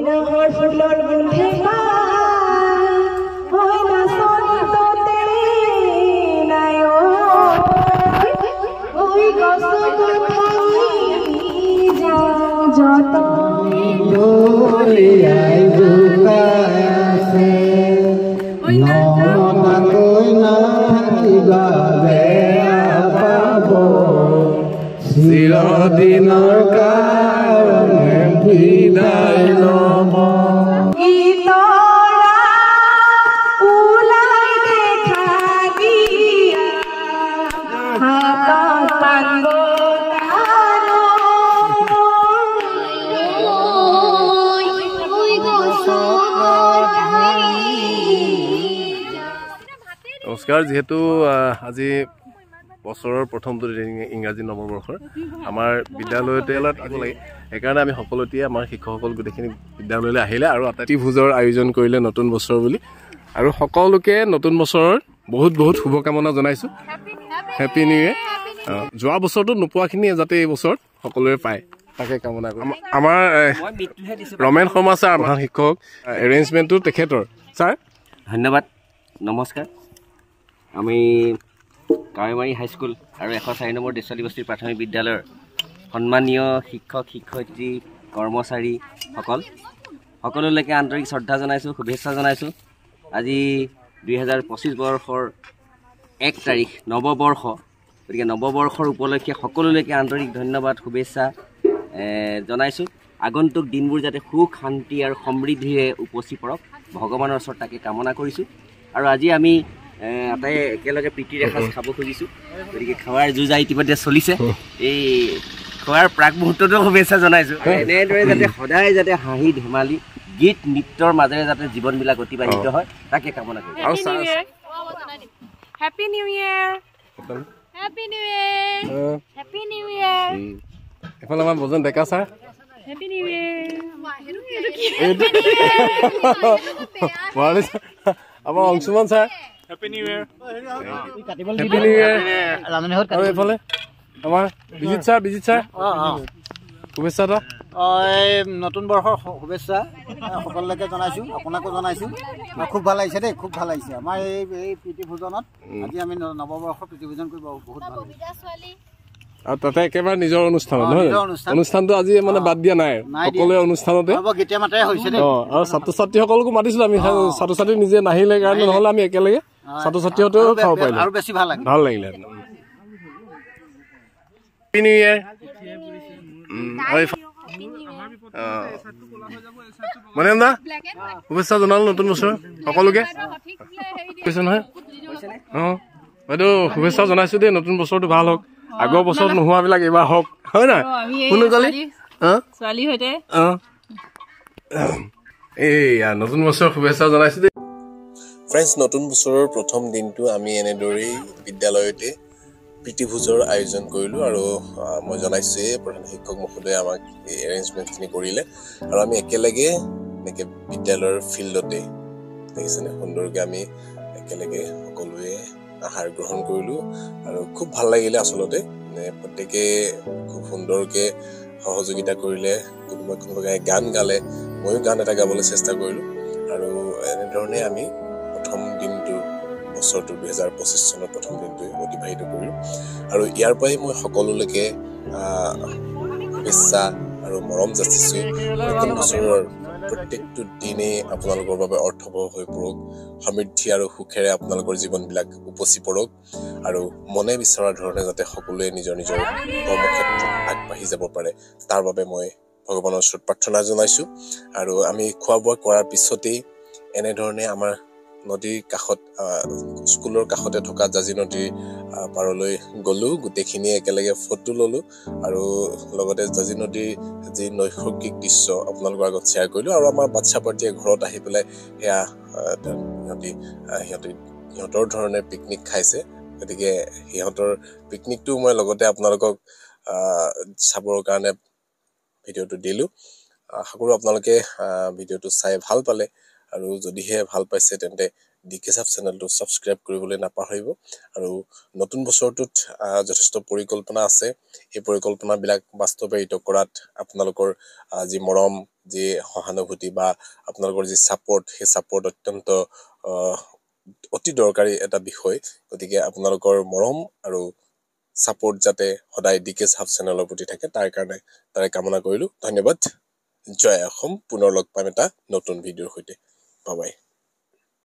নহৰ ফুলৰ গোন্ধে পাই মই নাচনিততে নাই ঐ গছত উঠাই যাওঁ যতনে দৰিয়াই জোকাইছে নমতাকৈ নাথাকিবা বেয়া পাব চিৰদিনৰ কাৰণে বিদায় ল'ব নমস্কাৰ যেহেতু আজি বছৰৰ প্ৰথমটো ইংৰাজী নৱবৰ্ষৰ আমাৰ বিদ্যালয়তে আহিব লাগে সেইকাৰণে আমি সকলোতে আমাৰ শিক্ষকসকল গোটেইখিনি বিদ্যালয়লৈ আহিলে আৰু আটাইটি ভোজৰ আয়োজন কৰিলে নতুন বছৰ বুলি আৰু সকলোকে নতুন বছৰৰ বহুত বহুত শুভকামনা জনাইছোঁ হেপী নিউ ইয়েৰ যোৱা বছৰটো নোপোৱাখিনি যাতে এই বছৰত সকলোৱে পায় তাকে কামনা কৰোঁ আমাৰ ৰমেন শৰ্মা ছাৰ আমাৰ শিক্ষক এৰেঞ্জমেণ্টটো তেখেতৰ ছাৰ ধন্যবাদ নমস্কাৰ আমি কাৱৈমাৰী হাইস্কুল আৰু 104 নম্বৰ দেশালী বস্তিৰ প্ৰাথমিক বিদ্যালয়ৰ সন্মানীয় শিক্ষক শিক্ষয়িত্ৰী কৰ্মচাৰীসকল সকলোলৈকে আন্তৰিক শ্ৰদ্ধা জনাইছোঁ শুভেচ্ছা জনাইছোঁ আজি 2025 বৰ্ষৰ 1 তাৰিখ নৱবৰ্ষ গতিকে নৱবৰ্ষৰ উপলক্ষে সকলোলৈকে আন্তৰিক ধন্যবাদ শুভেচ্ছা জনাইছোঁ আগন্তুক দিনবোৰ যাতে সুখ শান্তি আৰু সমৃদ্ধিৰে উপচি পৰক ভগৱানৰ ওচৰত তাকে কামনা কৰিছোঁ আৰু আজি আমি আটাই একেলগে প্ৰীতিৰ এসাঁজ খাব খুজিছোঁ গতিকে খোৱাৰ যুঁজা ইতিমধ্যে চলিছে এই খোৱাৰ প্ৰাক মুহূৰ্ততো শুভেচ্ছা জনাইছোঁ এনেদৰে যাতে সদায় যাতে হাঁহি ধেমালি গীত নৃত্যৰ মাজেৰে যাতে জীৱনবিলাক অতিবাহিত হয় তাকে কামনা কৰিছোঁ happy new year happy new year happy new year এফালে আমাৰ ভজন ডেকা ছাৰ হেপী নিউ ইয়েৰ আমাৰ Anshuman sir happy new year happy new year আৰু এইফালে আমাৰ বিজিত ছাৰ শুভেচ্ছা এটা নতুন বৰ্ষৰ শুভেচ্ছা সকলোকে জনাইছোঁ আপোনাকো জনাইছোঁ খুব ভাল লাগিছে দেই খুব ভাল লাগিছে আমাৰ এই প্ৰীতি ভোজনত আজি আমি নৱবৰ্ষৰ প্ৰীতি ভোজন কৰিব বহুত ভাল আৰু তাতে একেবাৰে নিজৰ অনুষ্ঠানত নহয় অনুষ্ঠানটো আজি মানে বাদ দিয়া নাই সকলোৱে অনুষ্ঠানতে গীতে মাতে হৈছে দেই আৰু ছাত্ৰ ছাত্ৰীসকলকো মাতিছিলো আমি ছাত্ৰ ছাত্ৰী নিজে নাহিলে কাৰণে নহ'লে আমি একেলগে ছাত্ৰ ছাত্ৰীহঁতেও খাব পাৰিলো আৰু বেছি ভাল লাগিলে হেপী নিউ ইয়েৰ মানে দা শুভেচ্ছা জনালো নতুন বছৰ সকলোকে কৈছে নহয় বাইদেউ শুভেচ্ছা জনাইছো দেই নতুন বছৰটো ভাল হওক আগৰ বছৰত নোহোৱাবিলাক এইবাৰ হওক হয় নাই সোনকালে ছোৱালী সৈতে এইয়া নতুন বছৰৰ শুভেচ্ছা জনাইছো দেই ফ্ৰেণ্ডছ নতুন বছৰৰ প্ৰথম দিনটো আমি এনেদৰেই বিদ্যালয়তে প্ৰীতিভোজৰ আয়োজন কৰিলোঁ আৰু মই জনাইছোঁৱেই প্ৰধান শিক্ষক মহোদয়ে আমাক এই এৰেঞ্জমেণ্টখিনি কৰিলে আৰু আমি একেলগে এনেকৈ বিদ্যালয়ৰ ফিল্ডতে দেখিছেনে সুন্দৰকৈ আমি একেলগে সকলোৱে আহাৰ গ্ৰহণ কৰিলোঁ আৰু খুব ভাল লাগিলে আচলতে প্ৰত্যেকে খুব সুন্দৰকৈ সহযোগিতা কৰিলে কোনোবাই গান গালে ময়ো গান এটা গাবলৈ চেষ্টা কৰিলোঁ আৰু এনেধৰণে আমি প্ৰথম দিনটো বছৰটো 2025 চনৰ প্ৰথম দিনটো অতিবাহিত কৰিলোঁ আৰু ইয়াৰ পৰাই মই সকলোলৈকে শুভেচ্ছা আৰু মৰম যাচিছোঁ নতুন বছৰৰ প্ৰত্যেকটো দিনেই আপোনালোকৰ বাবে অৰ্থবহ হৈ পৰক সমৃদ্ধি আৰু সুখেৰে আপোনালোকৰ জীৱনবিলাক উপচি পৰক আৰু মনে বিচৰা ধৰণে যাতে সকলোৱে নিজৰ নিজৰ কৰ্মক্ষেত্ৰত আগবাঢ়ি যাব পাৰে তাৰ বাবে মই ভগৱানৰ ওচৰত প্ৰাৰ্থনা জনাইছোঁ আৰু আমি খোৱা বোৱা কৰাৰ পিছতেই এনেধৰণে আমাৰ নদীৰ কাষত স্কুলৰ কাষতে থকা জাজি নদীৰ পাৰলৈ গ'লোঁ গোটেইখিনি একেলগে ফটো ল'লোঁ আৰু লগতে জাজি নদীৰ যি নৈসৰ্গিক দৃশ্য আপোনালোকৰ আগত শ্বেয়াৰ কৰিলোঁ আৰু আমাৰ বাচ্ছা পাৰ্টীয়ে ঘৰত আহি পেলাই সেয়া সিহঁতৰ ধৰণে পিকনিক খাইছে গতিকে সিহঁতৰ পিকনিকটো মই লগতে আপোনালোকক চাবৰ কাৰণে ভিডিঅ'টো দিলোঁ আশা কৰোঁ আপোনালোকে ভিডিঅ'টো চাই ভাল পালে আৰু যদিহে ভাল পাইছে তেন্তে ডিকে সাব চেনেলটো ছাবস্ক্ৰাইব কৰিবলৈ নাপাহৰিব আৰু নতুন বছৰটোত যথেষ্ট পৰিকল্পনা আছে এই পৰিকল্পনাবিলাক বাস্তৱায়িত কৰাত আপোনালোকৰ যি মৰম যি সহানুভূতি বা আপোনালোকৰ যি সাপোৰ্ট সেই সাপোৰ্ট অত্যন্ত অতি দৰকাৰী এটা বিষয় গতিকে আপোনালোকৰ মৰম আৰু সাপোৰ্ট যাতে সদায় ডিকে সাব চেনেলৰ প্ৰতি থাকে তাৰ কাৰণে তাৰে কামনা কৰিলো ধন্যবাদ জয় অসম পুনৰ লগ পাম এটা নতুন ভিডিঅ'ৰ সৈতে বাই বাই